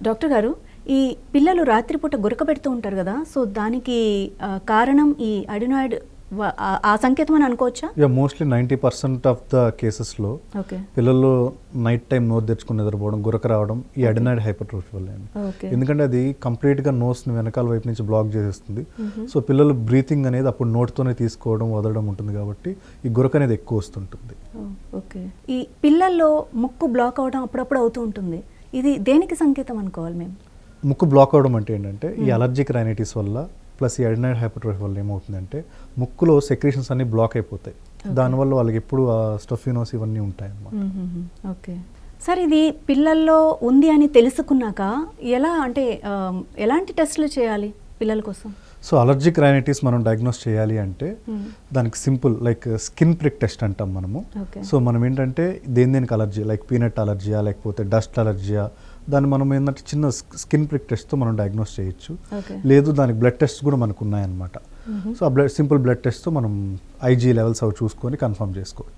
Doctor గారు, ఈ పిల్లలు రాత్రిపూట గురకబెడుతూ ఉంటారు కదా! సో, దానికి కారణం ఈ అడినాయిడ్ ఆ సంకేతం అని అనుకోవచ్చా? మోస్ట్లీ 90% ఆఫ్ ద కేసెస్లో ఓకే. పిల్లలు నైట్ టైం నోరు తెచ్చుకుని నిద్రపోవడం, గురక రావడం ఈ అడినాయిడ్ హైపర్ట్రోఫీ వల్ల అండి. ఓకే. ఎందుకంటే అది కంప్లీట్గా నోస్ని వెనకాల వైపు నుంచి బ్లాక్ చేసేస్తుంది. సో పిల్లలు బ్రీతింగ్ అనేది అప్పుడు నోటితోనే తీసుకోవడం వదలడం ఉంటుంది కాబట్టి ఈ గురక అనేది ఎక్కువ వస్తుంటుంది. ఓకే. ఈ పిల్లల్లో ముక్కు బ్లాక్ అవడం అప్పుడప్పుడు అవుతూ ఉంటుంది. ఇది దేనికి సంకేతం అనుకోవాలి మేము? ముక్కు బ్లాక్ అవడం అంటే ఏంటంటే ఈ అలర్జిక్ రైనైటిస్ వల్ల ప్లస్ ఈ అడినాయిడ్ హైపర్ట్రోఫీ వల్ల ఏమవుతుందంటే ముక్కులో సెక్రీషన్స్ అన్ని బ్లాక్ అయిపోతాయి. దానివల్ల వాళ్ళకి ఎప్పుడు స్టఫీనోస్ ఇవన్నీ ఉంటాయి అన్నమాట. ఓకే సార్, ఇది పిల్లల్లో ఉంది అని తెలుసుకున్నాక ఎలా అంటే ఎలాంటి టెస్టులు చేయాలి పిల్లల కోసం? సో అలర్జిక్ రైనైటిస్ మనం డయాగ్నోస్ చేయాలి అంటే దానికి simple like skin prick test అంటాం మనము. సో మనం ఏంటంటే దేనికి అలర్జీ, లైక్ పీనట్ అలర్జీయా లేకపోతే డస్ట్ అలర్జీయా, దాన్ని మనం ఏంటంటే చిన్న స్కిన్ ప్రిక్ టెస్ట్తో మనం డయాగ్నోస్ చేయొచ్చు. లేదు దానికి బ్లడ్ టెస్ట్ కూడా మనకు ఉన్నాయన్నమాట. సో ఆ సింపుల్ బ్లడ్ టెస్ట్తో మనం ఐజీ లెవెల్స్ అవి చూసుకొని కన్ఫర్మ్ చేసుకోవచ్చు.